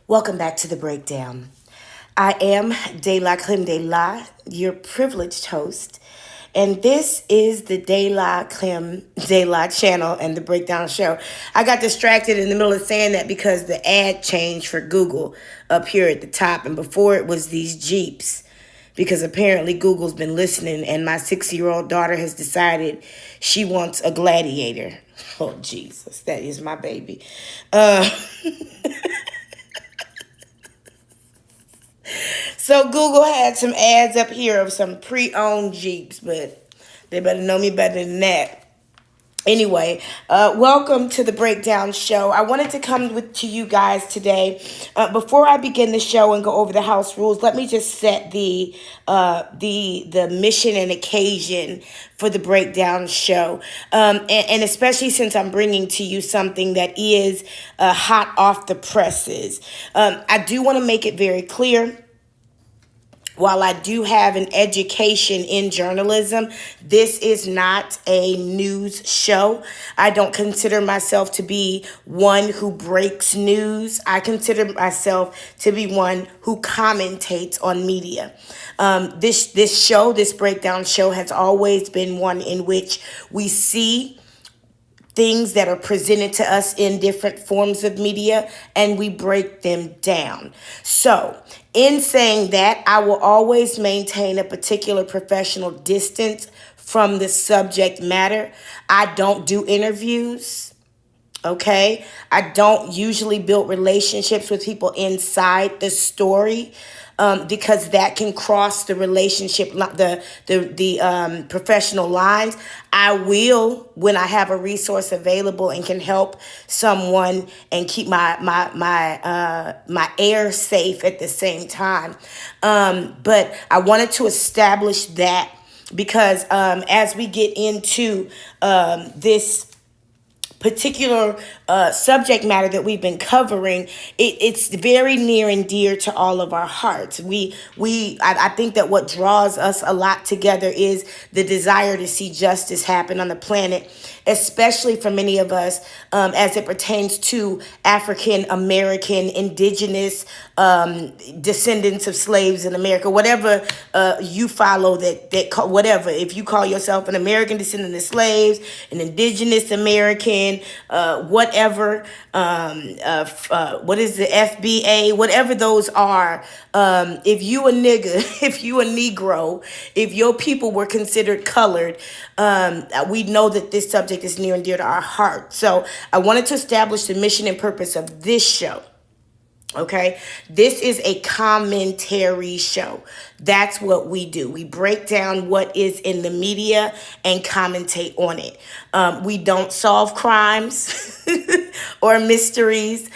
Welcome back to the breakdown. I am DELACREMEDELA, your privileged host, and this is the DELACREMEDELA channel and the breakdown show. I got distracted in the middle of saying that because the ad changed for Google up here at the top, and before it was these Jeeps. Because apparently Google's been listening, and my 6-year-old daughter has decided she wants a gladiator. Oh, Jesus, that is my baby. So Google had some ads up here of some pre-owned Jeeps, but they better know me better than that. Anyway, welcome to the Breakdown Show. I wanted to come to you guys today. Before I begin the show and go over the house rules, let me just set the mission and occasion for the Breakdown Show, and especially since I'm bringing to you something that is hot off the presses. I do want to make it very clear. While I do have an education in journalism, this is not a news show. I don't consider myself to be one who breaks news. I consider myself to be one who commentates on media. This breakdown show has always been one in which we see things that are presented to us in different forms of media, and we break them down. So, in saying that, I will always maintain a particular professional distance from the subject matter. I don't do interviews. Okay, I don't usually build relationships with people inside the story, because that can cross the relationship, the professional lines. I will, when I have a resource available and can help someone and keep my air safe at the same time. But I wanted to establish that because as we get into this particular subject matter that we've been covering, it's very near and dear to all of our hearts. I think that what draws us a lot together is the desire to see justice happen on the planet, especially for many of us, as it pertains to African American, indigenous descendants of slaves in America. Whatever you follow, whatever. If you call yourself an American descendant of slaves, an indigenous American, whatever, what is the FBA, whatever those are, if you a nigga, if you a Negro, if your people were considered colored, we know that this subject is near and dear to our heart. So I wanted to establish the mission and purpose of this show. Okay, this is a commentary show. That's what we do. We break down what is in the media and commentate on it. We don't solve crimes or mysteries.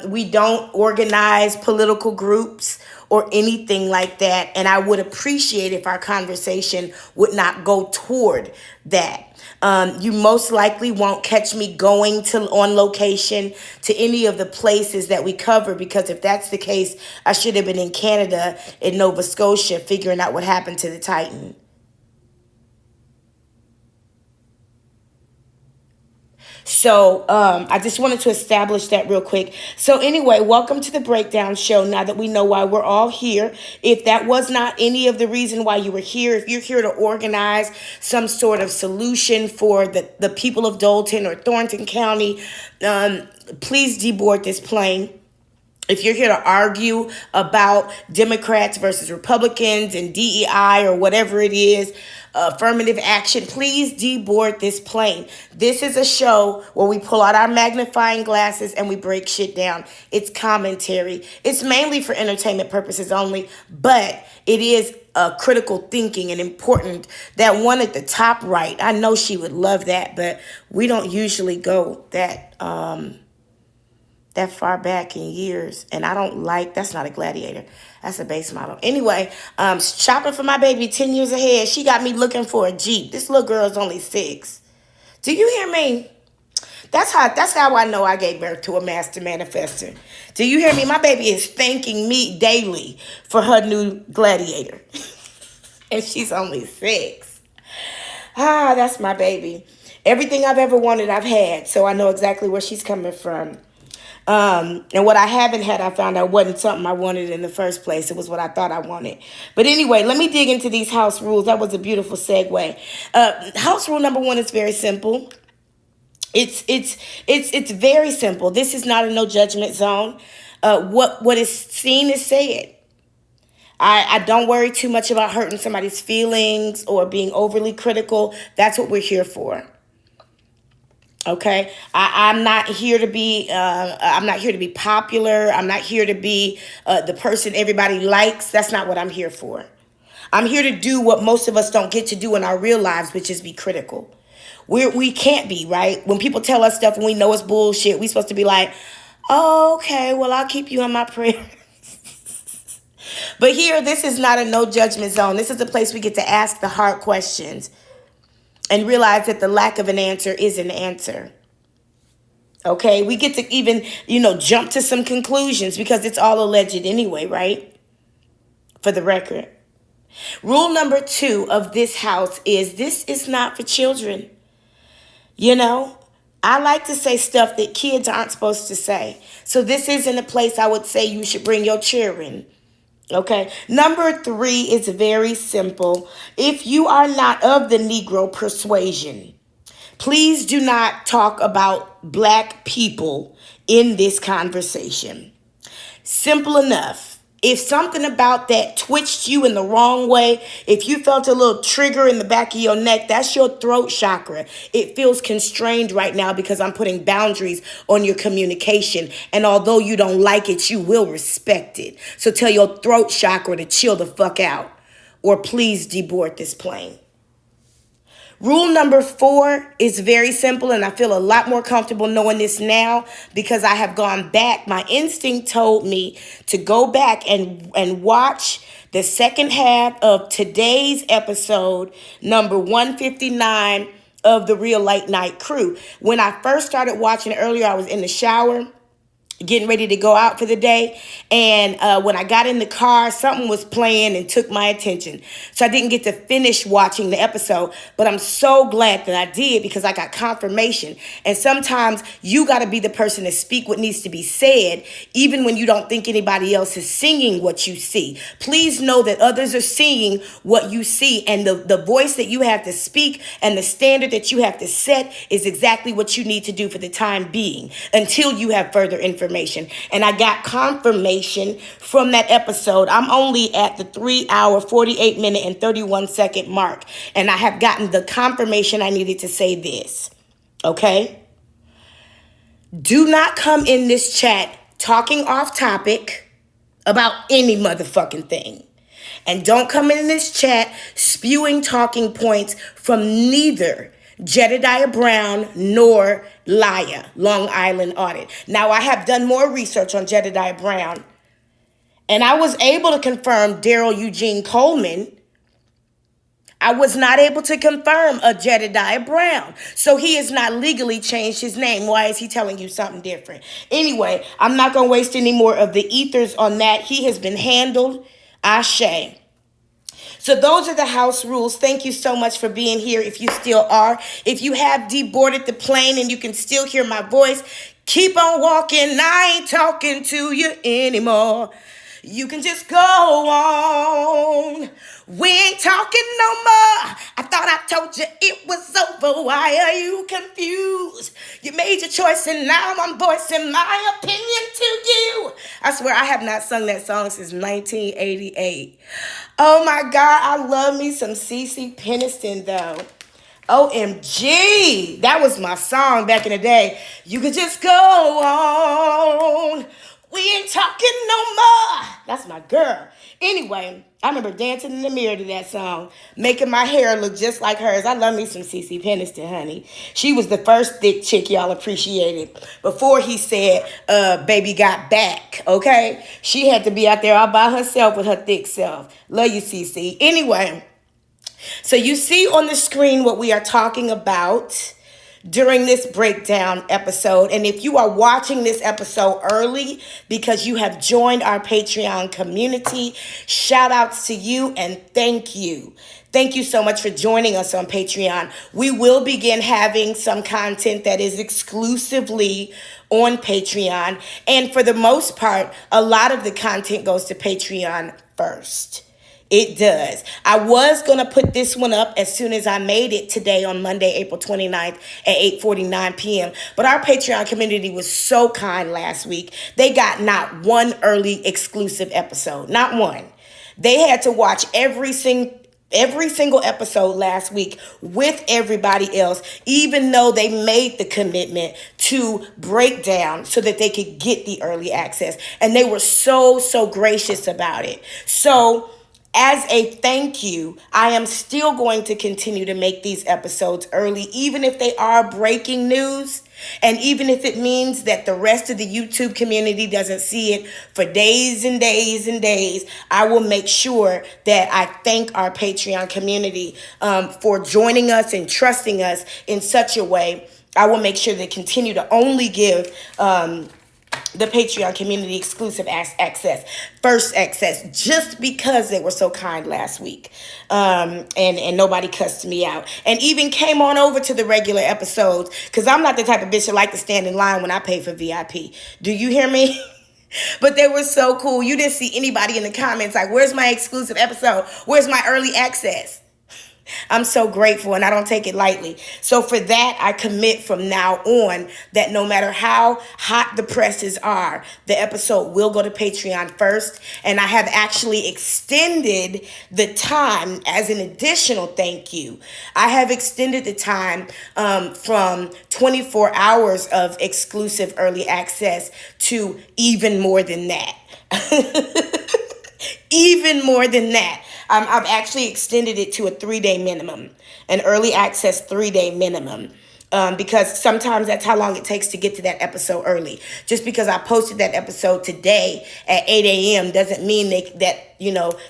We don't organize political groups or anything like that. And I would appreciate if our conversation would not go toward that. You most likely won't catch me going on location to any of the places that we cover, because if that's the case, I should have been in Canada, in Nova Scotia, figuring out what happened to the Titan. So I just wanted to establish that real quick. So anyway, welcome to the Breakdown Show. Now that we know why we're all here, if that was not any of the reason why you were here, if you're here to organize some sort of solution for the people of Dolton or Thornton County, please deboard this plane. If you're here to argue about Democrats versus Republicans and DEI or whatever it is, affirmative action, please deboard this plane. This is a show where we pull out our magnifying glasses and we break shit down. It's commentary. It's mainly for entertainment purposes only, but it is critical thinking and important. That one at the top right, I know she would love that, but we don't usually go that far back in years. And I don't like, that's not a gladiator. That's a base model. Anyway, shopping for my baby 10 years ahead. She got me looking for a Jeep. This little girl's only 6. Do you hear me? That's how I know I gave birth to a master manifester. Do you hear me? My baby is thanking me daily for her new gladiator. And she's only 6. That's my baby. Everything I've ever wanted, I've had. So I know exactly where she's coming from. And what I haven't had, I found out wasn't something I wanted in the first place. It was what I thought I wanted. But anyway, let me dig into these house rules. That was a beautiful segue. House rule number 1 is very simple. It's very simple. This is not a no judgment zone. What is seen is said. I don't worry too much about hurting somebody's feelings or being overly critical. That's what we're here for. Okay, I'm not here to be. I'm not here to be popular. I'm not here to be the person everybody likes. That's not what I'm here for. I'm here to do what most of us don't get to do in our real lives, which is be critical. We can't be, right? When people tell us stuff and we know it's bullshit, we're supposed to be like, oh, okay, well, I'll keep you in my prayer. But here, this is not a no judgment zone. This is a place we get to ask the hard questions and realize that the lack of an answer is an answer. Okay, we get to even, jump to some conclusions because it's all alleged anyway, right? For the record. Rule number 2 of this house is this is not for children. I like to say stuff that kids aren't supposed to say. So this isn't a place I would say you should bring your children. Okay. Number 3 is very simple. If you are not of the Negro persuasion, please do not talk about black people in this conversation. Simple enough. If something about that twitched you in the wrong way, if you felt a little trigger in the back of your neck, that's your throat chakra. It feels constrained right now because I'm putting boundaries on your communication. And although you don't like it, you will respect it. So tell your throat chakra to chill the fuck out or please deboard this plane. Rule number 4 is very simple, and I feel a lot more comfortable knowing this now because I have gone back. My instinct told me to go back and watch the second half of today's episode, number 159 of the Real Late Night Crew. When I first started watching it earlier, I was in the shower, getting ready to go out for the day. And when I got in the car, something was playing and took my attention. So I didn't get to finish watching the episode, but I'm so glad that I did because I got confirmation. And sometimes you got to be the person to speak what needs to be said, even when you don't think anybody else is singing what you see. Please know that others are seeing what you see, and the voice that you have to speak and the standard that you have to set is exactly what you need to do for the time being until you have further information. And I got confirmation from that episode. I'm only at the 3 hour, 48 minute, and 31 second mark. And I have gotten the confirmation I needed to say this. Okay? Do not come in this chat talking off topic about any motherfucking thing. And don't come in this chat spewing talking points from neither Jedediah Brown nor Laya, Long Island Audit. Now, I have done more research on Jedediah Brown, and I was able to confirm Daryl Eugene Coleman. I was not able to confirm a Jedediah Brown. So he has not legally changed his name. Why is he telling you something different? Anyway, I'm not going to waste any more of the ethers on that. He has been handled. Ashe. So those are the house rules. Thank you so much for being here if you still are. If you have deboarded the plane and you can still hear my voice, keep on walking. I ain't talking to you anymore. You can just go on. We ain't talking no more. I thought I told you it was over. Why are you confused? You made your choice and now I'm voicing my opinion to you. I swear I have not sung that song since 1988. Oh my God, I love me some CeCe Peniston though. OMG, that was my song back in the day. You can just go on. We ain't talking no more. That's my girl. Anyway, I remember dancing in the mirror to that song, making my hair look just like hers. I love me some CeCe Peniston, honey. She was the first thick chick y'all appreciated before he said, baby got back, okay? She had to be out there all by herself with her thick self. Love you, CeCe. Anyway, so you see on the screen what we are talking about during this breakdown episode. And if you are watching this episode early because you have joined our Patreon community, shout outs to you and thank you. Thank you so much for joining us on Patreon. We will begin having some content that is exclusively on Patreon. And for the most part, a lot of the content goes to Patreon first. It does. I was going to put this one up as soon as I made it today on Monday, April 29th at 8:49 p.m. But our Patreon community was so kind last week. They got not one early exclusive episode. Not one. They had to watch every single episode last week with everybody else, even though they made the commitment to break down so that they could get the early access. And they were so gracious about it. So as a thank you, I am still going to continue to make these episodes early, even if they are breaking news. And even if it means that the rest of the YouTube community doesn't see it for days and days and days, I will make sure that I thank our Patreon community for joining us and trusting us in such a way. I will make sure they continue to only give the Patreon community exclusive access, first access, just because they were so kind last week. And nobody cussed me out. And even came on over to the regular episodes, because I'm not the type of bitch that like to stand in line when I pay for VIP. Do you hear me? But they were so cool. You didn't see anybody in the comments like, where's my exclusive episode? Where's my early access? I'm so grateful, and I don't take it lightly. So for that, I commit from now on that no matter how hot the presses are, the episode will go to Patreon first. And I have actually extended the time as an additional thank you. I have extended the time from 24 hours of exclusive early access to even more than that. Even more than that. I've actually extended it to a 3-day minimum, an early access 3-day minimum, because sometimes that's how long it takes to get to that episode early. Just because I posted that episode today at 8 a.m. doesn't mean that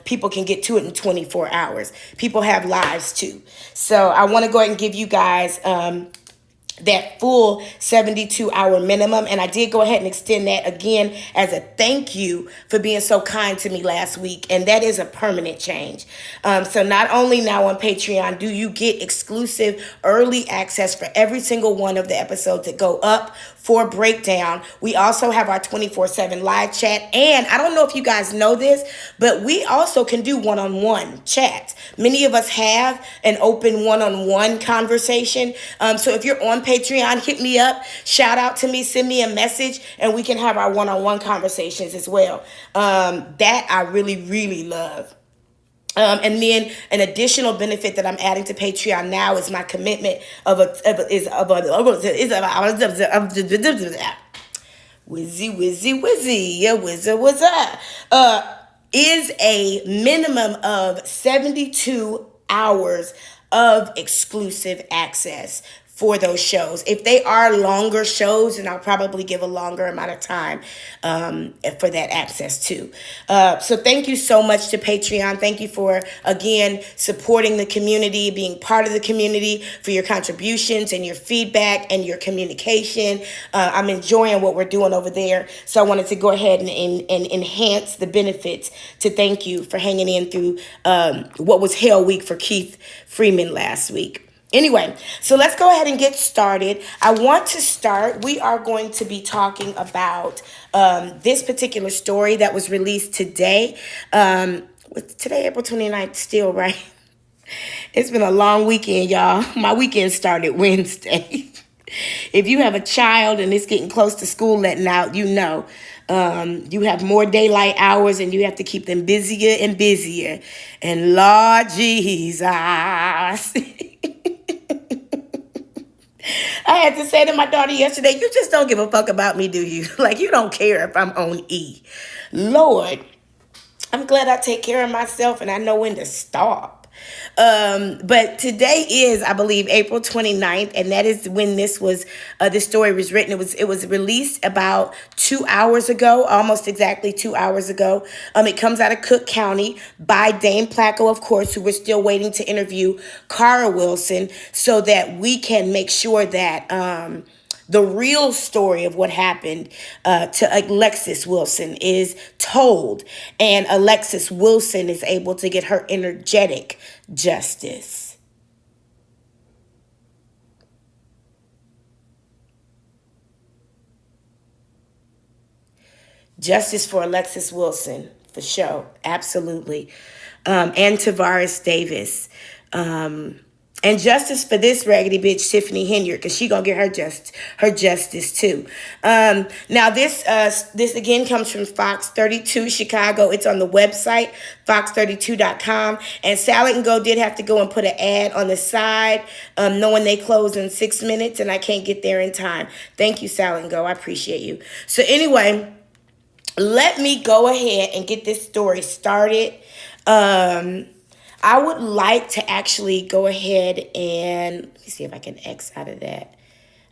people can get to it in 24 hours. People have lives too. So I want to go ahead and give you guys that full 72-hour minimum. And I did go ahead and extend that again as a thank you for being so kind to me last week. And that is a permanent change. So not only now on Patreon do you get exclusive early access for every single one of the episodes that go up for breakdown, we also have our 24/7 live chat. And I don't know if you guys know this, but we also can do one-on-one chats. Many of us have an open one-on-one conversation. So if you're on Patreon, hit me up, shout out to me, send me a message, and we can have our one-on-one conversations as well. That I really love. And then an additional benefit that I'm adding to Patreon now is my commitment wizzy, yeah, what's up? Is a minimum of 72 hours of exclusive access for those shows. If they are longer shows, then I'll probably give a longer amount of time for that access too. So thank you so much to Patreon. Thank you for, again, supporting the community, being part of the community, for your contributions and your feedback and your communication. I'm enjoying what we're doing over there. So I wanted to go ahead and enhance the benefits to thank you for hanging in through what was Hell Week for Keith Freeman last week. Anyway, so let's go ahead and get started. I want to start. We are going to be talking about this particular story that was released today. Today, April 29th, still, right? It's been a long weekend, y'all. My weekend started Wednesday. If you have a child and it's getting close to school letting out, you have more daylight hours and you have to keep them busier and busier. And Lord Jesus. I had to say to my daughter yesterday, you just don't give a fuck about me, do you? Like, you don't care if I'm on E. Lord, I'm glad I take care of myself and I know when to stop. But today is, I believe, April 29th, and that is when this story was written. It was released about 2 hours ago, almost exactly 2 hours ago. It comes out of Cook County by Dane Placco, of course, who we're still waiting to interview Cara Wilson so that we can make sure that the real story of what happened to Alexis Wilson is told, and Alexis Wilson is able to get her energetic justice. Justice for Alexis Wilson, for sure. Absolutely. And Tavares Davis. And justice for this raggedy bitch, Tiffany Henyard, because she gonna get her justice too. Now this again comes from Fox 32 Chicago. It's on the website fox32.com. And Salad and Go did have to go and put an ad on the side, knowing they close in 6 minutes, and I can't get there in time. Thank you, Salad and Go. I appreciate you. So anyway, let me go ahead and get this story started. I would like to actually go ahead and let me see if I can X out of that.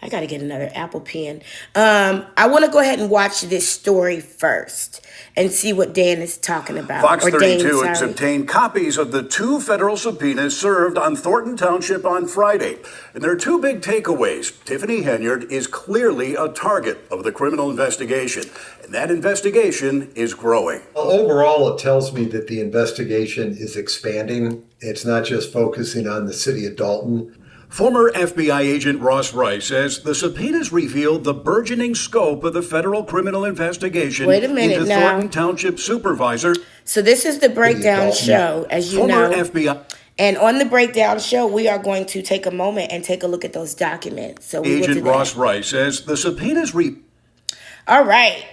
I got to get another Apple Pen. I want to go ahead and watch this story first and see what Dan is talking about. Fox 32 has obtained copies of the 2 federal subpoenas served on Thornton Township on Friday. And there are 2 big takeaways. Tiffany Henyard is clearly a target of the criminal investigation, and that investigation is growing. Well, overall, it tells me that the investigation is expanding. It's not just focusing on the city of Dalton. Former FBI agent Ross Rice says the subpoenas revealed the burgeoning scope of the federal criminal investigation into Thornton Township supervisor. So this is the breakdown show, as you know. Former FBI and on the breakdown show, we are going to take a moment and take a look at those documents. So Agent Ross Rice says the subpoenas All right.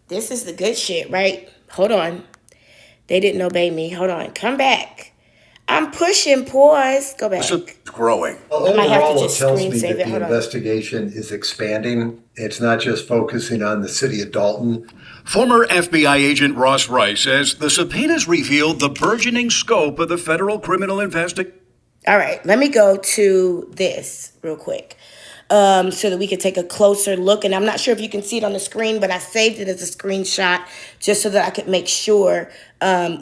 This is the good shit, right? Hold on. They didn't obey me. Hold on. Come back. I'm pushing pause. Go back. Growing. Well, overall, it tells me that the investigation is expanding. It's not just focusing on the city of Dalton. Former FBI agent Ross Rice says the subpoenas revealed the burgeoning scope of the federal criminal investigation. All right, let me go to this real quick. So that we can take a closer look. And I'm not sure if you can see it on the screen, but I saved it as a screenshot just so that I could make sure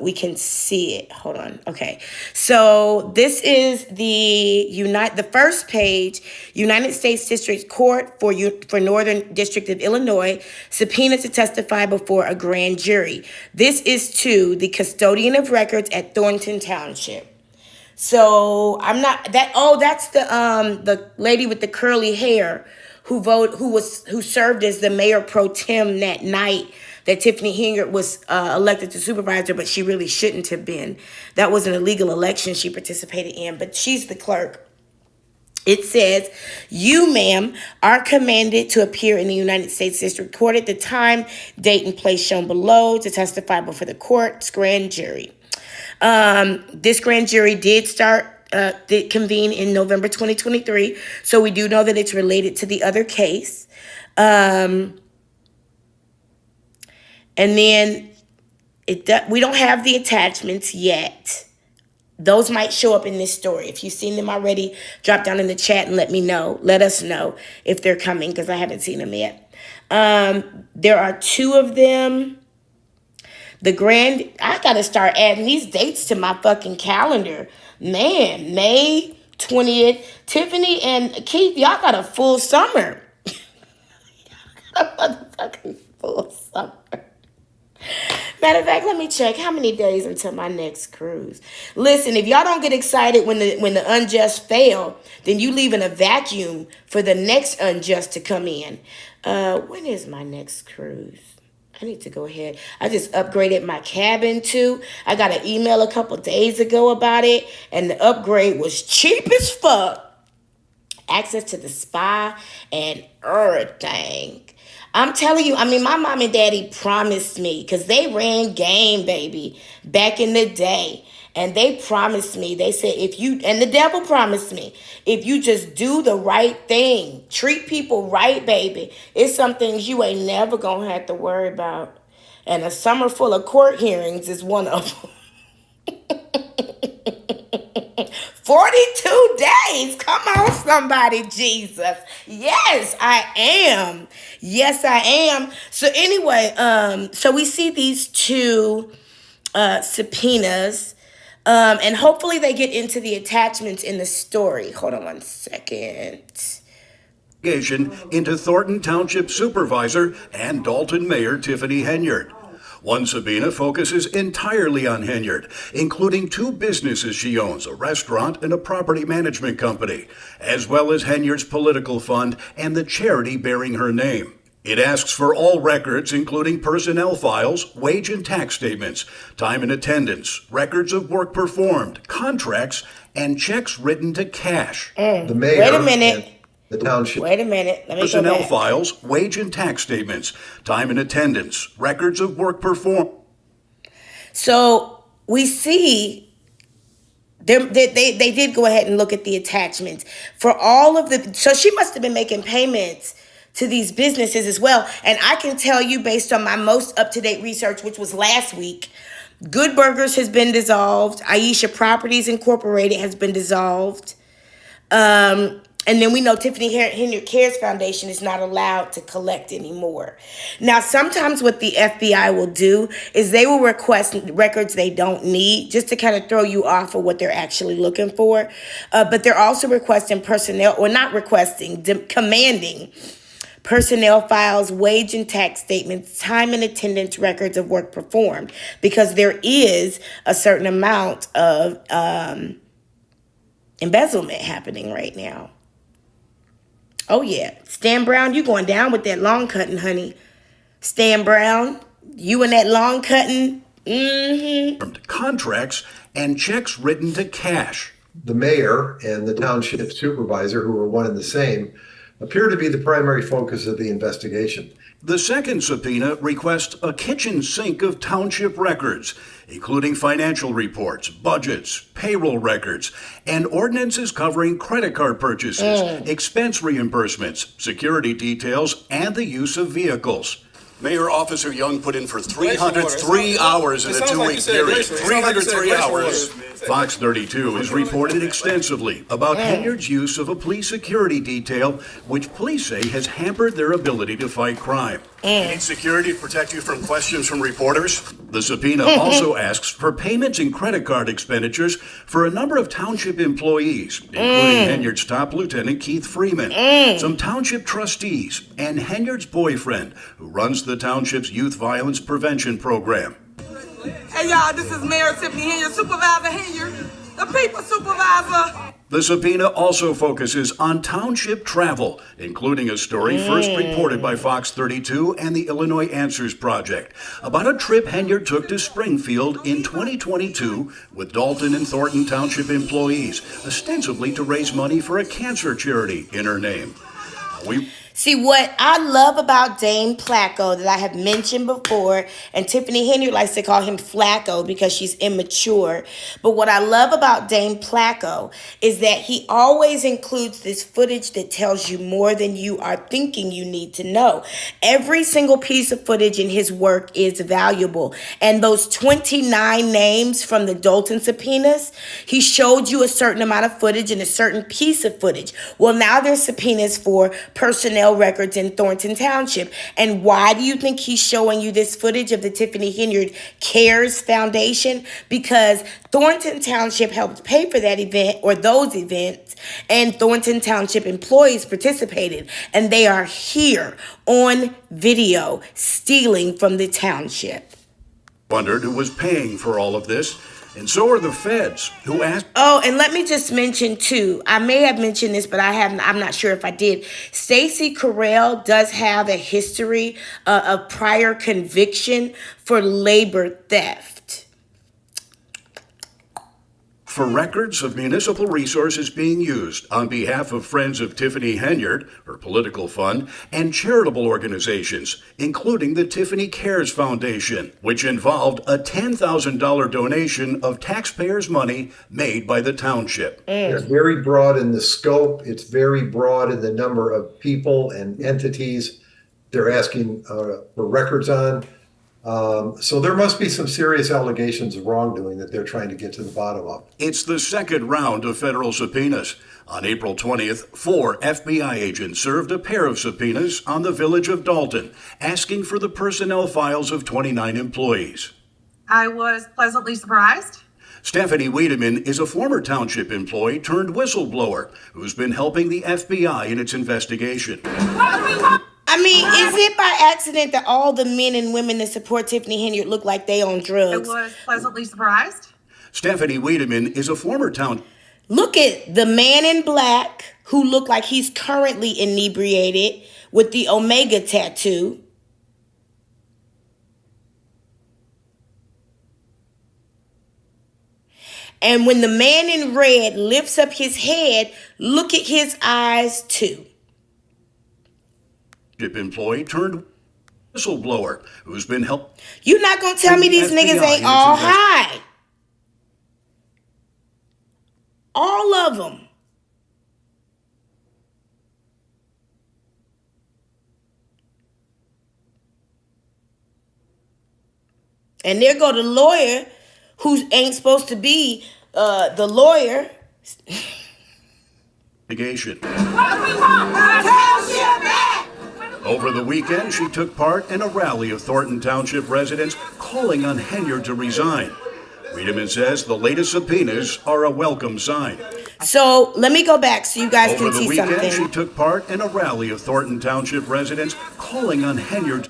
we can see it. Hold on. Okay. So this is the first page, United States District Court for Northern District of Illinois, subpoena to testify before a grand jury. This is to the custodian of records at Thornton Township. So I'm not that. Oh, that's the lady with the curly hair who served as the mayor pro tem that night that Tiffany Henyard was elected to supervisor, but she really shouldn't have been. That was an illegal election she participated in, but she's the clerk. It says, you, ma'am, are commanded to appear in the United States District Court at the time, date, and place shown below to testify before the court's grand jury. This grand jury did convene in November 2023, so we do know that it's related to the other case. And then we don't have the attachments yet. Those might show up in this story. If you've seen them already, drop down in the chat and let me know. Let us know if they're coming, because I haven't seen them yet. There are 2 of them. I got to start adding these dates to my fucking calendar. Man, May 20th. Tiffany and Keith, y'all got a full summer. A motherfucking full summer. Matter of fact, let me check how many days until my next cruise. Listen, if y'all don't get excited when the unjust fail, then you leave in a vacuum for the next unjust to come in. When is my next cruise? I need to go ahead. I just upgraded my cabin too. I got an email a couple days ago about it, and the upgrade was cheap as fuck. Access to the spa and everything. I'm telling you, my mom and daddy promised me, because they ran game, baby, back in the day. And they promised me, they said, and the devil promised me, if you just do the right thing, treat people right, baby, it's some things you ain't never gonna have to worry about. And a summer full of court hearings is one of them. 42 days. Come on, somebody, Jesus. Yes, I am. Yes, I am. So anyway, so we see these 2 subpoenas. And hopefully they get into the attachments in the story. Hold on 1 second. Into Thornton Township Supervisor and Dalton Mayor Tiffany Henyard. One subpoena focuses entirely on Henyard, including 2 businesses she owns, a restaurant and a property management company, as well as Henyard's political fund and the charity bearing her name. It asks for all records, including personnel files, wage and tax statements, time and attendance, records of work performed, contracts, and checks written to cash. The mayor. Wait a minute. The township. Wait a minute. Let me go Personnel back. files, wage and tax statements, time and attendance, records of work performed. So we see they did go ahead and look at the attachments for all of the. So she must have been making payments to these businesses as well. And I can tell you, based on my most up-to-date research, which was last week, Good Burgers has been dissolved. Aisha Properties Incorporated has been dissolved. And then we know Tiffany Henyard Cares Foundation is not allowed to collect anymore. Now, sometimes what the FBI will do is they will request records they don't need just to kind of throw you off of what they're actually looking for. But they're also requesting personnel, or not requesting, commanding personnel files, wage and tax statements, time and attendance records of work performed, because there is a certain amount of embezzlement happening right now. Oh, yeah. Stan Brown, you going down with that long cutting, honey. Stan Brown, you and that long cutting. Contracts and checks written to cash. The mayor and the township supervisor, who are one and the same, appear to be the primary focus of the investigation. The second subpoena requests a kitchen sink of township records, including financial reports, budgets, payroll records, and ordinances covering credit card purchases, expense reimbursements, security details, and the use of vehicles. Mayor Officer Young put in for 303 hours in a 2-week period. 303 hours. Fox 32 has reported extensively about Henyard's use of a police security detail, which police say has hampered their ability to fight crime. You need security to protect you from questions from reporters? The subpoena also asks for payments and credit card expenditures for a number of township employees, including Henyard's top lieutenant Keith Freeman, some township trustees, and Henyard's boyfriend, who runs the township's youth violence prevention program. Hey y'all, this is Mayor Tiffany Henyard, Supervisor Henyard, the people supervisor. The subpoena also focuses on township travel, including a story first reported by Fox 32 and the Illinois Answers Project about a trip Henyard took to Springfield in 2022 with Dalton and Thornton Township employees, ostensibly to raise money for a cancer charity in her name. See, what I love about Dame Placco that I have mentioned before, and Tiffany Henyard likes to call him Flacco because she's immature, but what I love about Dame Placco is that he always includes this footage that tells you more than you are thinking you need to know. Every single piece of footage in his work is valuable, and those 29 names from the Dalton subpoenas, he showed you a certain amount of footage and a certain piece of footage. Well, now there's subpoenas for personnel records in Thornton Township. And why do you think he's showing you this footage of the Tiffany Henyard Cares Foundation? Because Thornton Township helped pay for that event, or those events, and Thornton Township employees participated, and they are here on video stealing from the township. Wondered who was paying for all of this. And so are the feds, who asked. Oh, and let me just mention too, I may have mentioned this, but I'm not sure if I did. Stacey Carell does have a history of prior conviction for labor theft. For records of municipal resources being used on behalf of Friends of Tiffany Henyard, her political fund, and charitable organizations, including the Tiffany Cares Foundation, which involved a $10,000 donation of taxpayers' money made by the township. It's very broad in the scope. It's very broad in the number of people and entities they're asking for records on. So there must be some serious allegations of wrongdoing that they're trying to get to the bottom of. It's the second round of federal subpoenas. On April 20th, 4 FBI agents served a pair of subpoenas on the village of Dalton, asking for the personnel files of 29 employees. I was pleasantly surprised. Stephanie Wiedemann is a former township employee turned whistleblower who's been helping the FBI in its investigation. I mean, is it by accident that all the men and women that support Tiffany Henyard look like they on drugs? I was pleasantly surprised. Stephanie Wiedemann is a former town. Look at the man in black who looked like he's currently inebriated with the Omega tattoo. And when the man in red lifts up his head, look at his eyes too. Employee turned whistleblower who's been helped. You're not going to tell me these niggas ain't all high. All of them. And there go the lawyer who ain't supposed to be the lawyer. Investigation. What do we want? Township back! Over the weekend, she took part in a rally of Thornton Township residents calling on Henyard to resign. Wiedemann says the latest subpoenas are a welcome sign. So let me go back so you guys Over can the see weekend, something. she took part in a rally of Thornton Township residents calling on Henyard.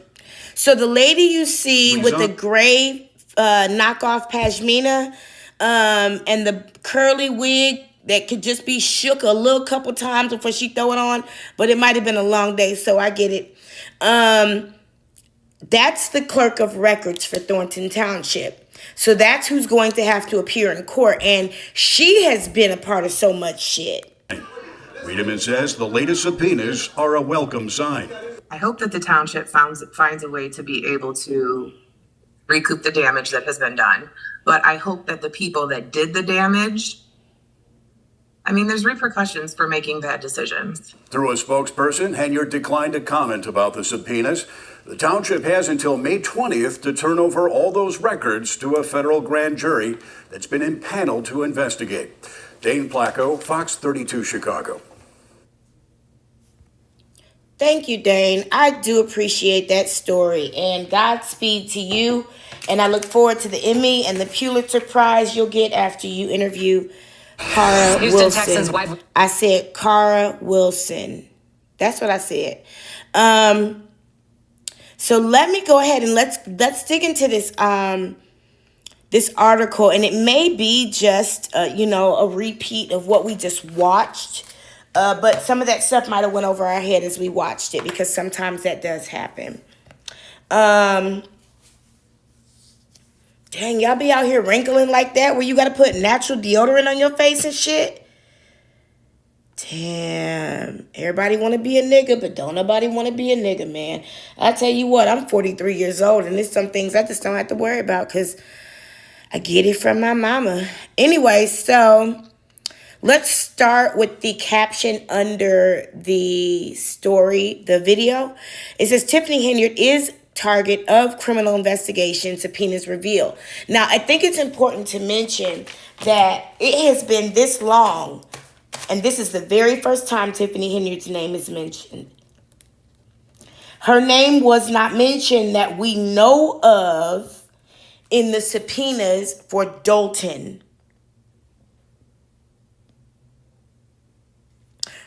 So the lady you see with the gray knockoff pashmina and the curly wig that could just be shook a little couple times before she throw it on, but it might have been a long day, so I get it. That's the clerk of records for Thornton Township. So that's who's going to have to appear in court, and she has been a part of so much shit. Wiedemann says the latest subpoenas are a welcome sign. I hope that the township finds a way to be able to recoup the damage that has been done. But I hope that the people that did the damage, I mean, there's repercussions for making bad decisions. Through a spokesperson, Henyard declined to comment about the subpoenas. The township has until May 20th to turn over all those records to a federal grand jury that's been impaneled to investigate. Dane Placco, Fox 32 Chicago. Thank you, Dane. I do appreciate that story, and Godspeed to you. And I look forward to the Emmy and the Pulitzer Prize you'll get after you interview Cara Houston Texans Wilson. wife. I said Cara Wilson. That's what I said. So let me go ahead and let's dig into this this article, and it may be just a repeat of what we just watched. But some of that stuff might have went over our head as we watched it, because sometimes that does happen. Dang, y'all be out here wrinkling like that where you got to put natural deodorant on your face and shit? Damn. Everybody want to be a nigga, but don't nobody want to be a nigga, man. I tell you what, I'm 43 years old, and there's some things I just don't have to worry about because I get it from my mama. Anyway, so let's start with the caption under the story, the video. It says, Tiffany Henyard is target of criminal investigation, subpoenas reveal. Now, I think it's important to mention that it has been this long, and this is the very first time Tiffany Henyard's name is mentioned. Her name was not mentioned that we know of in the subpoenas for Dalton.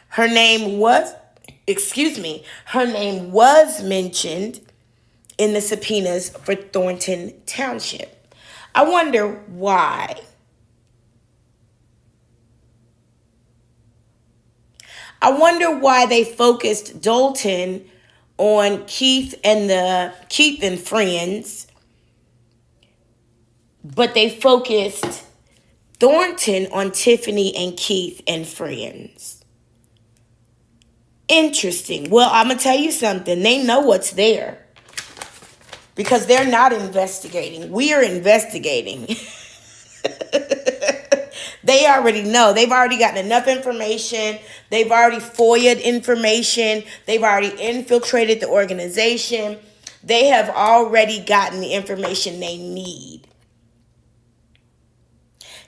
Her name was mentioned in the subpoenas for Thornton Township. I wonder why. I wonder why they focused Dalton on Keith and friends, but they focused Thornton on Tiffany and Keith and friends. Interesting. Well, I'm going to tell you something. They know what's there because they're not investigating. We are investigating. They already know. They've already gotten enough information. They've already FOIA'd information. They've already infiltrated the organization. They have already gotten the information they need.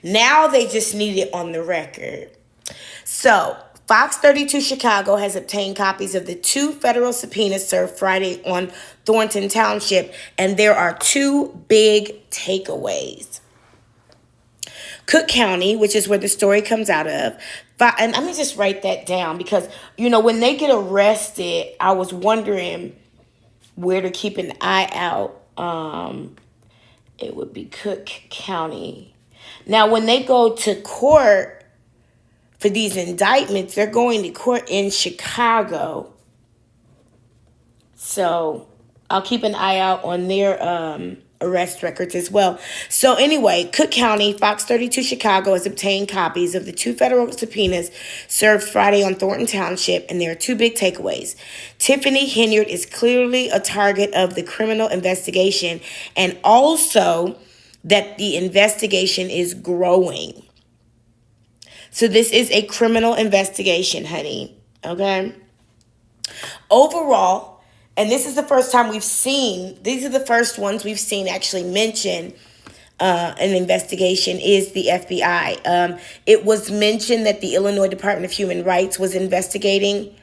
Now they just need it on the record. So, Fox 32 Chicago has obtained copies of the 2 federal subpoenas served Friday on Thornton Township, and there are 2 big takeaways. Cook County, which is where the story comes out of, and let me just write that down because, when they get arrested, I was wondering where to keep an eye out. It would be Cook County. Now, when they go to court, for these indictments. They're going to court in Chicago. So I'll keep an eye out on their arrest records as well. So anyway, Cook County, Fox 32 Chicago has obtained copies of the 2 federal subpoenas served Friday on Thornton Township, and there are 2 big takeaways. Tiffany Henyard is clearly a target of the criminal investigation, and also that the investigation is growing. So this is a criminal investigation, honey. Okay? Overall, and this is the first time we've seen, these are the first ones we've seen actually mention an investigation, is the FBI. It was mentioned that the Illinois Department of Human Rights was investigating.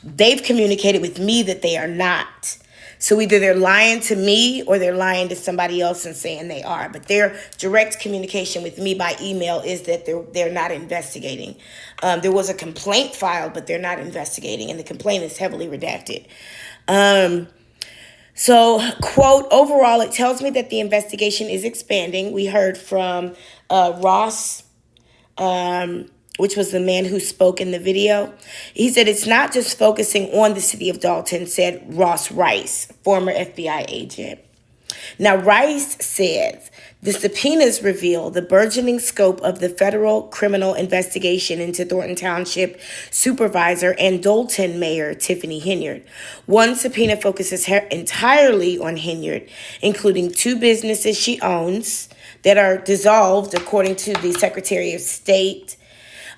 They've communicated with me that they are not. So either they're lying to me or they're lying to somebody else and saying they are. But their direct communication with me by email is that they're not investigating. There was a complaint filed, but they're not investigating, and the complaint is heavily redacted. So, quote, overall, it tells me that the investigation is expanding. We heard from Ross, which was the man who spoke in the video. He said it's not just focusing on the city of Dalton, said Ross Rice, former FBI agent. Now, Rice says the subpoenas reveal the burgeoning scope of the federal criminal investigation into Thornton Township Supervisor and Dalton Mayor Tiffany Henyard. One subpoena focuses entirely on Henyard, including 2 businesses she owns that are dissolved, according to the Secretary of State,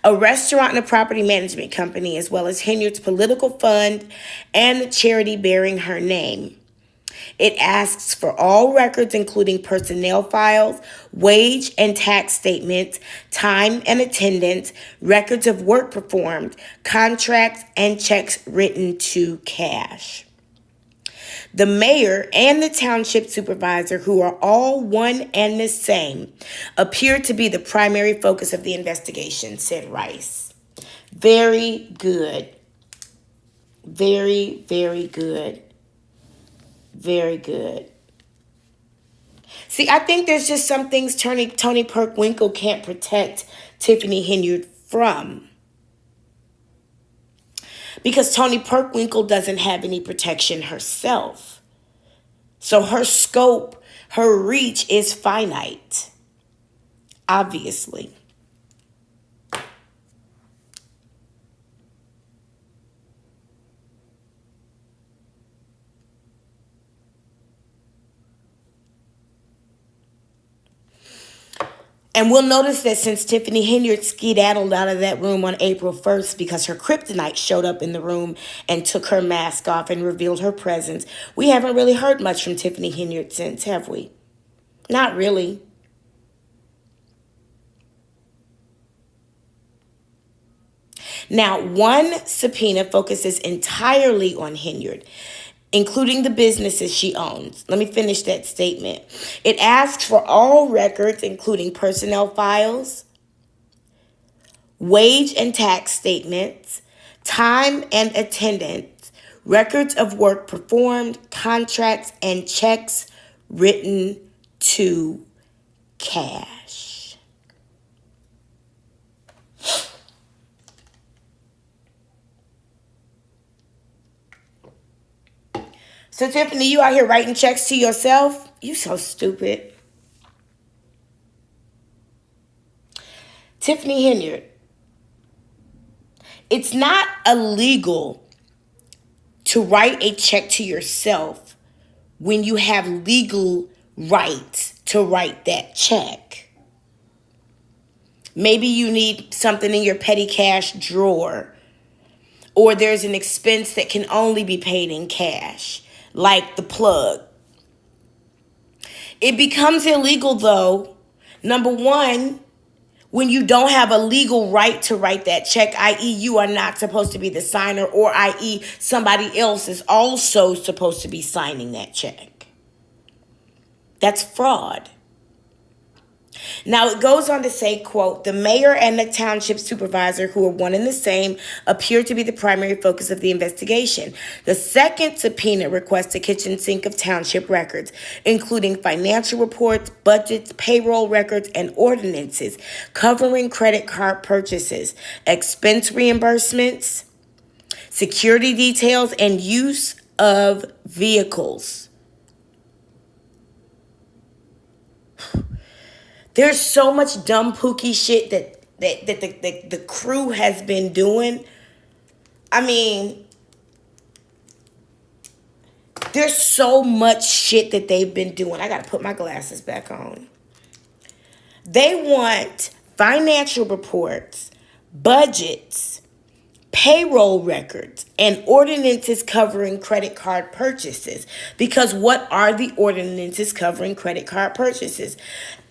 a restaurant and a property management company, as well as Henyard's political fund and the charity bearing her name. It asks for all records, including personnel files, wage and tax statements, time and attendance, records of work performed, contracts, and checks written to cash. The mayor and the township supervisor, who are all one and the same, appear to be the primary focus of the investigation, said Rice. Very good. Very, very good. Very good. See, I think there's just some things Tony Perkwinkle can't protect Tiffany Henyard from. Because Tony Perkwinkle doesn't have any protection herself. So her scope, her reach is finite. Obviously. And we'll notice that since Tiffany Henyard skedaddled out of that room on April 1st because her kryptonite showed up in the room and took her mask off and revealed her presence, we haven't really heard much from Tiffany Henyard since, have we? Not really. Now, one subpoena focuses entirely on Henyard, including the businesses she owns. Let me finish that statement. It asks for all records, including personnel files, wage and tax statements, time and attendance, records of work performed, contracts, and checks written to cash. So, Tiffany, you out here writing checks to yourself? You so stupid. Tiffany Henyard, it's not illegal to write a check to yourself when you have legal rights to write that check. Maybe you need something in your petty cash drawer, or there's an expense that can only be paid in cash, like the plug. It becomes illegal, though, number one, when you don't have a legal right to write that check, i.e. you are not supposed to be the signer, or i.e. somebody else is also supposed to be signing that check. That's fraud. Now it goes on to say, quote, the mayor and the township supervisor, who are one and the same, appear to be the primary focus of the investigation. The second subpoena requests a kitchen sink of township records, including financial reports, budgets, payroll records, and ordinances covering credit card purchases, expense reimbursements, security details, and use of vehicles. There's so much dumb pookie shit that the crew has been doing. I mean, there's so much shit that they've been doing. I gotta put my glasses back on. They want financial reports, budgets, payroll records, and ordinances covering credit card purchases. Because what are the ordinances covering credit card purchases?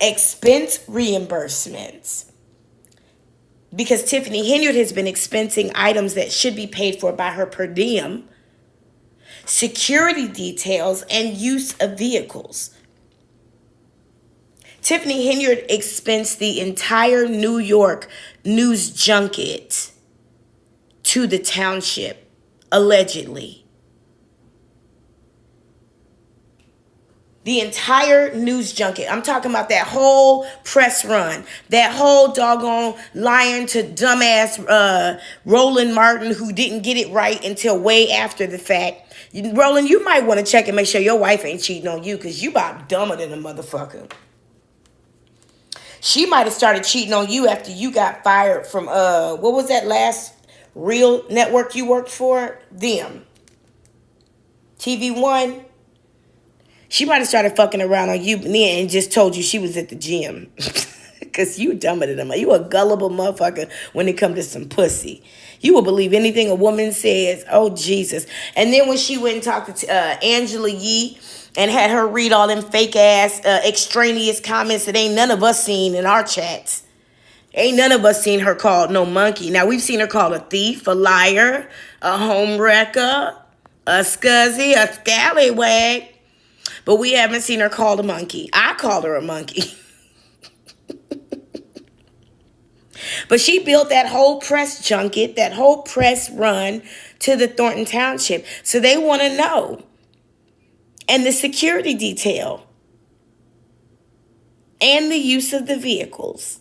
Expense reimbursements. Because Tiffany Henyard has been expensing items that should be paid for by her per diem. Security details and use of vehicles. Tiffany Henyard expensed the entire New York news junket to the township, allegedly. The entire news junket. I'm talking about that whole press run. That whole doggone lying to dumbass Roland Martin, who didn't get it right until way after the fact. Roland, you might want to check and make sure your wife ain't cheating on you, because you about dumber than a motherfucker. She might have started cheating on you after you got fired from, what was that last real network you worked for? Them. TV1. She might have started fucking around on you and just told you she was at the gym. Because you dumber than them. You a gullible motherfucker when it comes to some pussy. You will believe anything a woman says. Oh, Jesus. And then when she went and talked to Angela Yee and had her read all them fake-ass extraneous comments that ain't none of us seen in our chats. Ain't none of us seen her called no monkey. Now, we've seen her called a thief, a liar, a home wrecker, a scuzzy, a scallywag. But we haven't seen her called a monkey. I called her a monkey. But she built that whole press junket, that whole press run to the Thornton Township. So they want to know. And the security detail. And the use of the vehicles.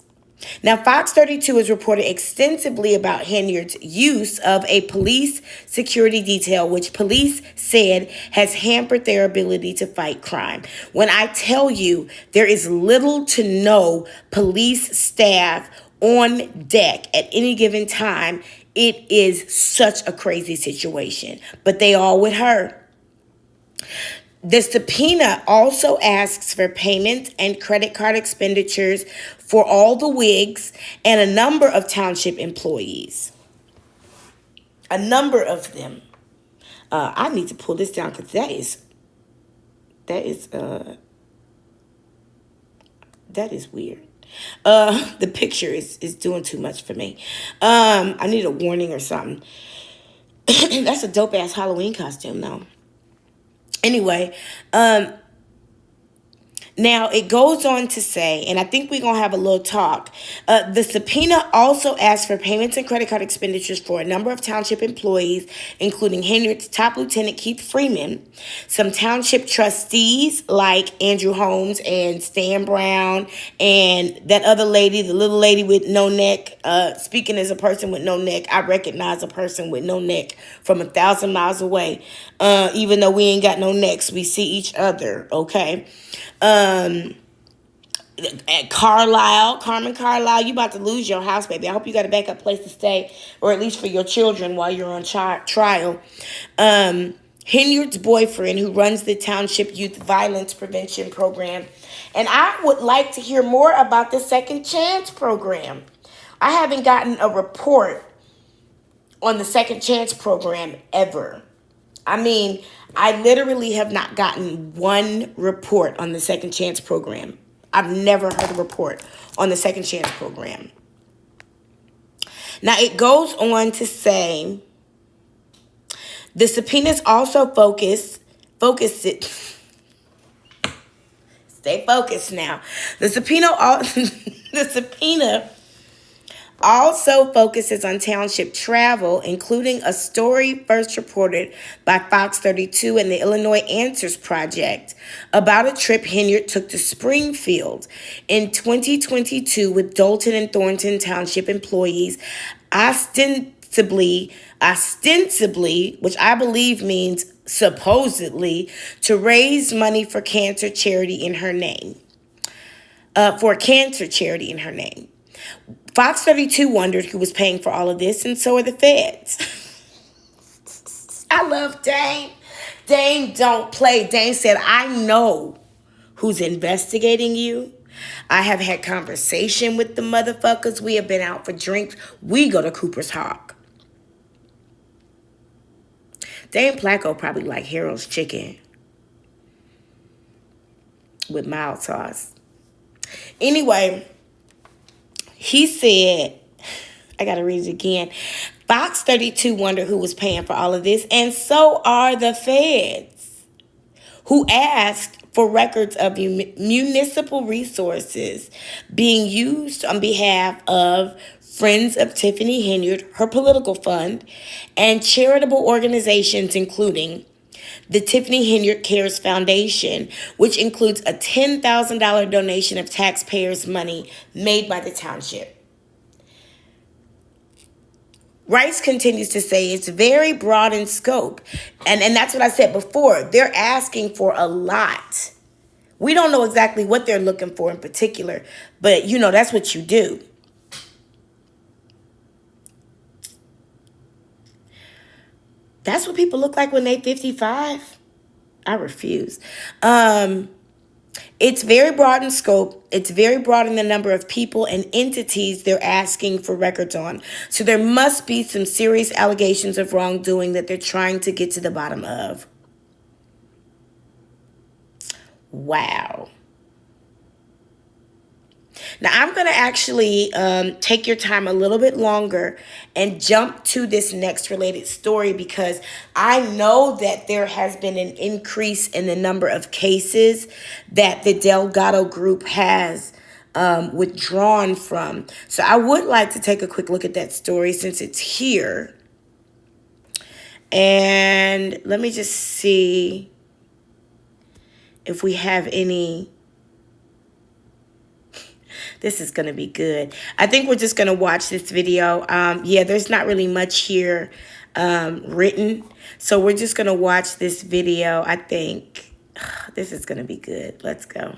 Now, Fox 32 has reported extensively about Henyard's use of a police security detail, which police said has hampered their ability to fight crime. When I tell you there is little to no police staff on deck at any given time, it is such a crazy situation. But they all with her. The subpoena also asks for payments and credit card expenditures for all the wigs and a number of township employees. A number of them. I need to pull this down because that is weird. The picture is doing too much for me. I need a warning or something. That's a dope ass Halloween costume though. Anyway, now it goes on to say, and I think we're going to have a little talk. The subpoena also asks for payments and credit card expenditures for a number of township employees, including Henyard's top lieutenant, Keith Freeman, some township trustees like Andrew Holmes and Stan Brown, and that other lady, the little lady with no neck. Speaking as a person with no neck, I recognize a person with no neck from 1,000 miles away. Even though we ain't got no necks, we see each other, okay? At Carmen Carlisle, you about to lose your house, baby. I hope you got a backup place to stay, or at least for your children while you're on trial. Henyard's boyfriend, who runs the Township Youth Violence Prevention Program. And I would like to hear more about the Second Chance Program. I haven't gotten a report on the Second Chance Program ever. I mean, I literally have not gotten one report on the Second Chance Program. I've never heard a report on the Second Chance Program. Now, it goes on to say, the subpoenas also focus it. Stay focused now. The subpoena, the subpoena also focuses on township travel, including a story first reported by Fox 32 and the Illinois Answers Project about a trip Henyard took to Springfield in 2022 with Dalton and Thornton Township employees, ostensibly, which I believe means supposedly, to raise money for cancer charity in her name. For a cancer charity in her name. Fox 32 wondered who was paying for all of this, and so are the feds. I love Dame. Dame don't play. Dame said, I know who's investigating you. I have had conversation with the motherfuckers. We have been out for drinks. We go to Cooper's Hawk. Dame Placo probably like Harold's chicken with mild sauce. Anyway, he said, I gotta read it again. Fox 32 wondered who was paying for all of this, and so are the feds, who asked for records of municipal resources being used on behalf of Friends of Tiffany Henyard, her political fund, and charitable organizations, including the Tiffany Henyard Cares Foundation, which includes a $10,000 donation of taxpayers' money made by the township. Rice continues to say it's very broad in scope. And that's what I said before. They're asking for a lot. We don't know exactly what they're looking for in particular, but you know, that's what you do. That's what people look like when they 55. I refuse. It's very broad in scope. It's very broad in the number of people and entities they're asking for records on. So there must be some serious allegations of wrongdoing that they're trying to get to the bottom of. Wow. Now, I'm going to actually take your time a little bit longer and jump to this next related story, because I know that there has been an increase in the number of cases that the Delgado group has withdrawn from. So I would like to take a quick look at that story since it's here. And let me just see if we have any. This is going to be good. I think we're just going to watch this video. Yeah, there's not really much here written. So we're just going to watch this video. I think this is going to be good. Let's go.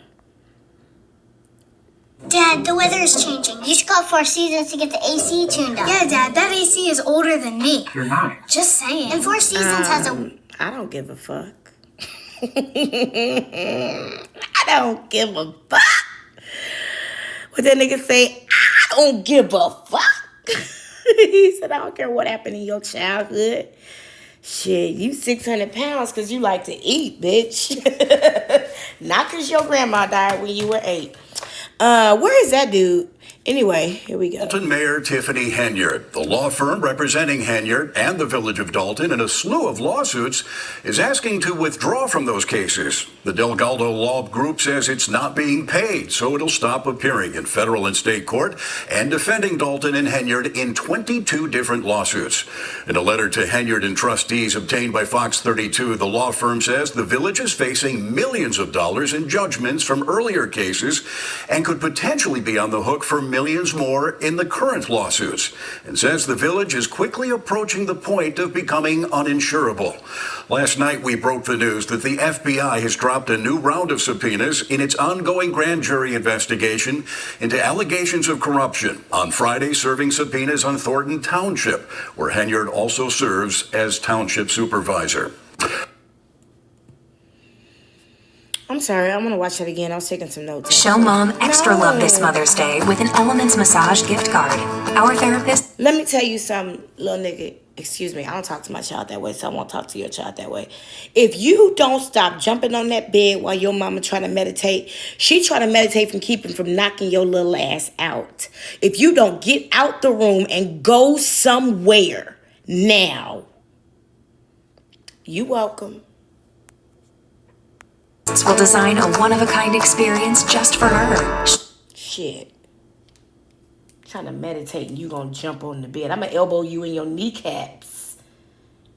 Dad, the weather is changing. You should call Four Seasons to get the AC tuned up. Yeah, Dad, that AC is older than me. You're not. Just saying. And Four Seasons has a... I don't give a fuck. I don't give a fuck. What that nigga say? I don't give a fuck. He said, I don't care what happened in your childhood. Shit, you 600 pounds because you like to eat, bitch. Not because your grandma died when you were 8. Where is that dude? Anyway, here we go. Dalton Mayor Tiffany Henyard, the law firm representing Henyard and the village of Dalton in a slew of lawsuits, is asking to withdraw from those cases. The Delgado Law Group says it's not being paid, so it'll stop appearing in federal and state court and defending Dalton and Henyard in 22 different lawsuits. In a letter to Henyard and trustees obtained by Fox 32, the law firm says the village is facing millions of dollars in judgments from earlier cases and could potentially be on the hook for millions more in the current lawsuits, and says the village is quickly approaching the point of becoming uninsurable. Last night, we broke the news that the FBI has dropped a new round of subpoenas in its ongoing grand jury investigation into allegations of corruption, on Friday serving subpoenas on Thornton Township, where Henyard also serves as township supervisor. I'm sorry, I'm going to watch that again. I was taking some notes. Show mom extra love this Mother's Day with an Elements massage gift card. Our therapist... Let me tell you something, little nigga. Excuse me, I don't talk to my child that way, so I won't talk to your child that way. If you don't stop jumping on that bed while your mama trying to meditate, she trying to meditate from knocking your little ass out. If you don't get out the room and go somewhere now, you welcome. will design a one-of-a-kind experience just for her. Shit. Trying to meditate and you gonna jump on the bed. I'm gonna elbow you in your kneecaps.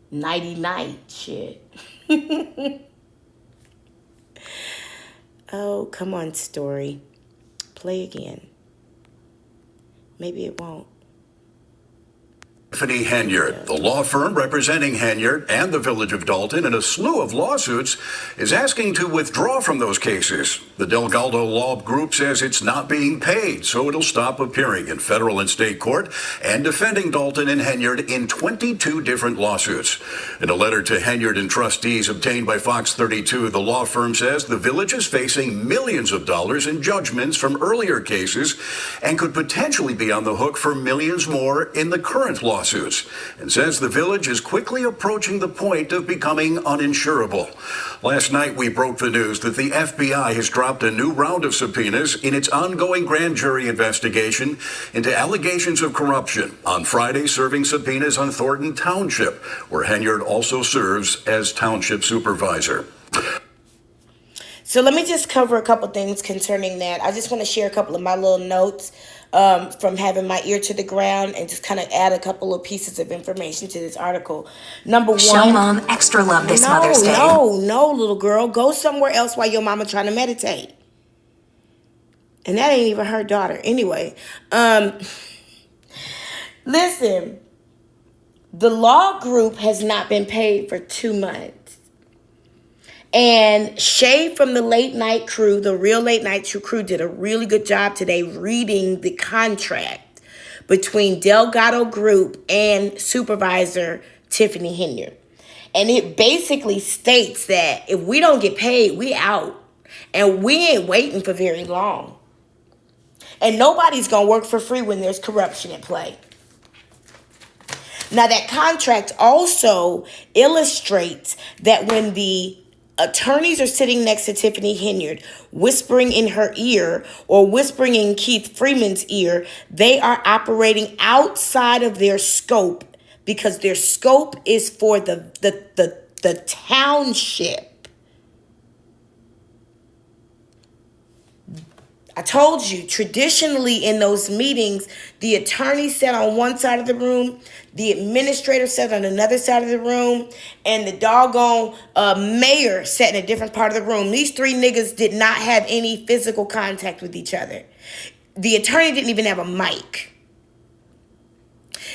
Nighty night. Shit. Oh, come on, story. Play again. Maybe it won't. Tiffany Henyard, the law firm representing Henyard and the Village of Dalton in a slew of lawsuits, is asking to withdraw from those cases. The Delgado Law Group says it's not being paid, so it'll stop appearing in federal and state court and defending Dalton and Henyard in 22 different lawsuits. In a letter to Henyard and trustees obtained by Fox 32, the law firm says the Village is facing millions of dollars in judgments from earlier cases and could potentially be on the hook for millions more in the current lawsuits, and says the Village is quickly approaching the point of becoming uninsurable. Last night, we broke the news that the FBI has dropped a new round of subpoenas in its ongoing grand jury investigation into allegations of corruption, on Friday serving subpoenas on Thornton Township, where Henyard also serves as township supervisor. So let me just cover a couple things concerning that. I just want to share a couple of my little notes from having my ear to the ground and just kind of add a couple of pieces of information to this article. Number one. Show Mom extra love this Mother's Day. No, little girl. Go somewhere else while your mama trying to meditate. And that ain't even her daughter. Anyway, listen. The law group has not been paid for 2 months. And Shay from the late night crew, the real late night crew, did a really good job today reading the contract between Delgado Group and supervisor Tiffany Henyard. And it basically states that if we don't get paid, we out. And we ain't waiting for very long. And nobody's going to work for free when there's corruption at play. Now, that contract also illustrates that when the attorneys are sitting next to Tiffany Henyard, whispering in her ear or whispering in Keith Freeman's ear, they are operating outside of their scope because their scope is for the township. I told you, traditionally in those meetings, the attorney sat on one side of the room, the administrator sat on another side of the room, and the doggone mayor sat in a different part of the room. These three niggas did not have any physical contact with each other. The attorney didn't even have a mic.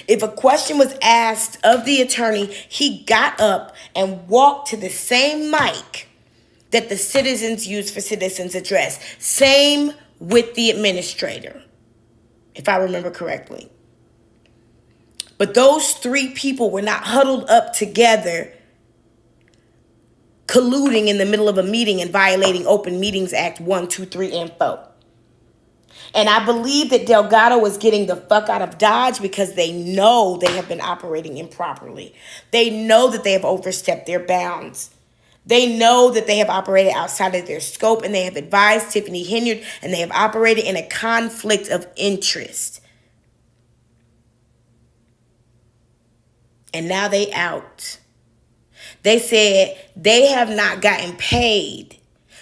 If a question was asked of the attorney, he got up and walked to the same mic that the citizens use for citizens address. Same with the administrator, if I remember correctly. But those three people were not huddled up together, colluding in the middle of a meeting and violating Open Meetings Act 1, 2, 3, and 4. And I believe that Delgado was getting the fuck out of Dodge because they know they have been operating improperly. They know that they have overstepped their bounds. They know that they have operated outside of their scope, and they have advised Tiffany Henyard, and they have operated in a conflict of interest. And now they out. They said they have not gotten paid,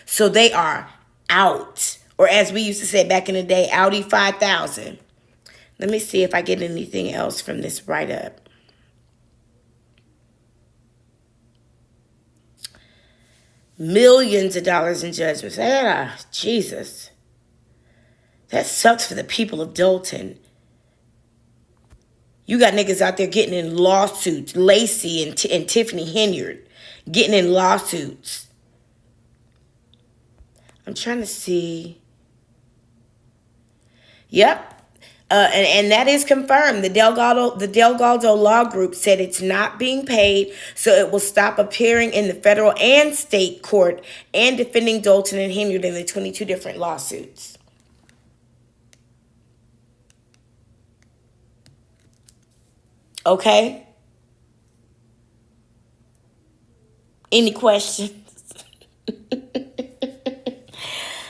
so they are out. Or as we used to say back in the day, Audi 5000. Let me see if I get anything else from this write-up. Millions of dollars in judgments. Jesus. That sucks for the people of Dalton. You got niggas out there getting in lawsuits. Lacey and Tiffany Henyard getting in lawsuits. I'm trying to see. Yep. And that is confirmed. The Delgado Law Group said it's not being paid, so it will stop appearing in the federal and state court and defending Dalton and Henyard in the 22 different lawsuits. Okay? Any questions?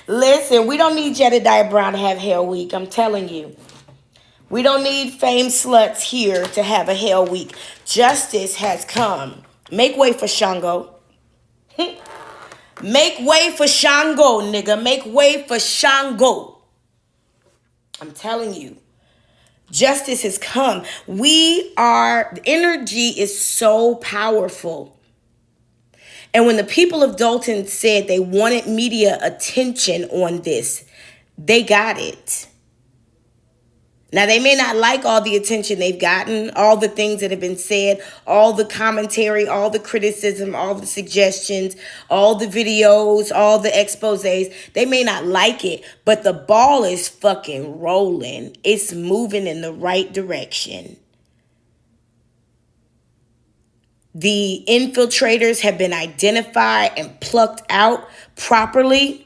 Listen, we don't need Jedediah Brown to have Hell Week. I'm telling you. We don't need fame sluts here to have a Hell Week. Justice has come. Make way for Shango. Make way for Shango, nigga. Make way for Shango. I'm telling you. Justice has come. The energy is so powerful. And when the people of Dalton said they wanted media attention on this, they got it. Now, they may not like all the attention they've gotten, all the things that have been said, all the commentary, all the criticism, all the suggestions, all the videos, all the exposés. They may not like it, but the ball is fucking rolling. It's moving in the right direction. The infiltrators have been identified and plucked out properly.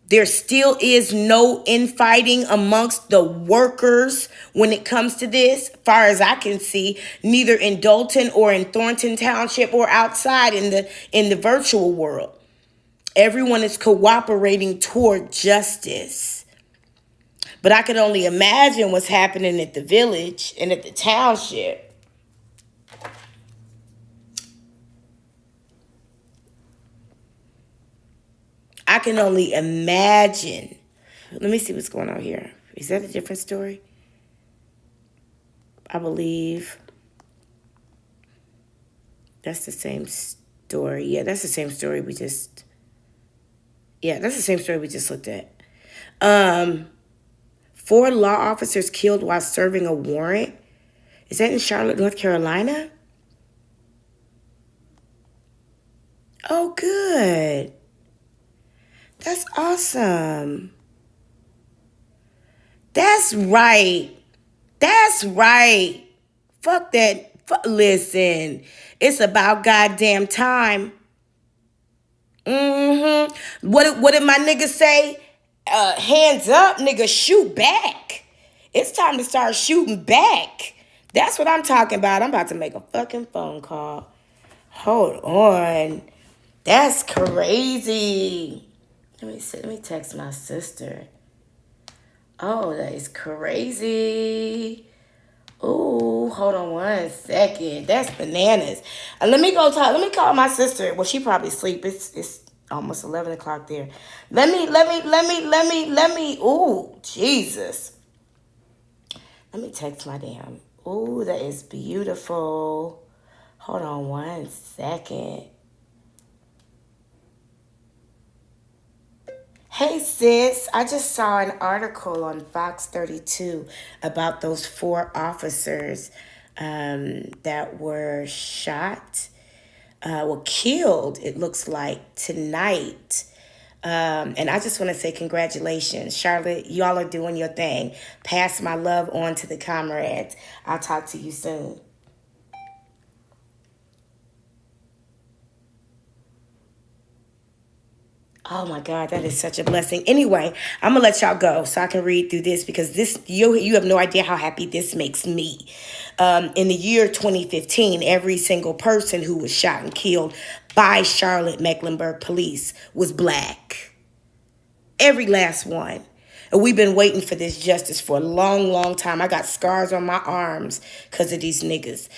There still is no infighting amongst the workers when it comes to this, far as I can see, neither in Dalton or in Thornton Township or outside in the virtual world. Everyone is cooperating toward justice. But I can only imagine what's happening at the village and at the township. I can only imagine. Let me see what's going on here. Is that a different story? I believe that's the same story. Yeah, that's the same story we just... Yeah, that's the same story we just looked at. 4 law officers killed while serving a warrant. Is that in Charlotte, North Carolina? Oh, good. That's awesome. That's right. That's right. Fuck that. Listen, it's about goddamn time. What did my nigga say? Hands up, nigga, shoot back. It's time to start shooting back. That's what I'm talking about. I'm about to make a fucking phone call. Hold on. That's crazy. Let me text my sister. Oh, that is crazy. Ooh, hold on one second. That's bananas. Let me go talk. Let me call my sister. Well, she probably asleep. It's almost 11 o'clock there. Let me. Ooh, Jesus. Let me text my damn. Ooh, that is beautiful. Hold on one second. Hey sis, I just saw an article on Fox 32 about those 4 officers that were shot, killed, it looks like, tonight. And I just want to say congratulations. Charlotte, y'all are doing your thing. Pass my love on to the comrades. I'll talk to you soon. Oh my God, that is such a blessing. Anyway, I'm gonna let y'all go so I can read through this because this you have no idea how happy this makes me. In the year 2015, every single person who was shot and killed by Charlotte Mecklenburg police was Black. Every last one. And we've been waiting for this justice for a long, long time. I got scars on my arms because of these niggas.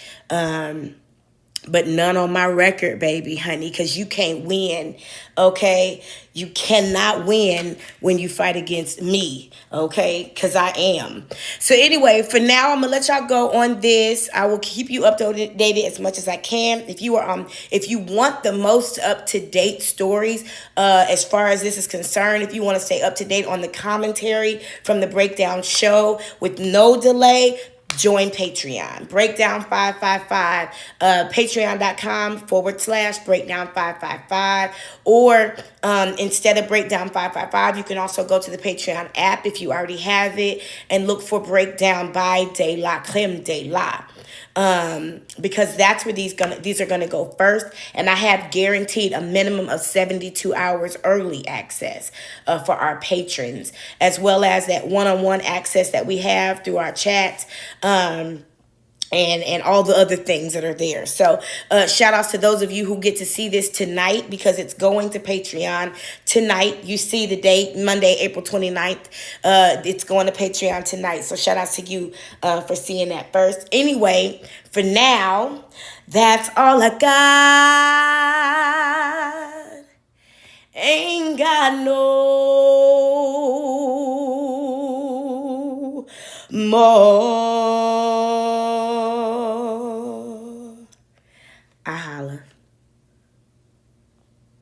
But none on my record, baby, honey, because you can't win, okay? You cannot win when you fight against me, okay? Because I am. So anyway, for now, I'm going to let y'all go on this. I will keep you updated as much as I can. If you want the most up-to-date stories as far as this is concerned, if you want to stay up-to-date on the commentary from the Breakdown Show with no delay, join Patreon. Breakdown 555, patreon.com/breakdown 555. Or instead of Breakdown 555, you can also go to the Patreon app if you already have it and look for Breakdown by DELACREMEDELA. Because that's where these are gonna go first, and I have guaranteed a minimum of 72 hours early access for our patrons, as well as that one-on-one access that we have through our chats, and all the other things that are there. So shout outs to those of you who get to see this tonight because it's going to Patreon tonight. You see the date, Monday, April 29th. It's going to Patreon tonight. So shout outs to you for seeing that first. Anyway, for now, that's all I got. ain't got no more.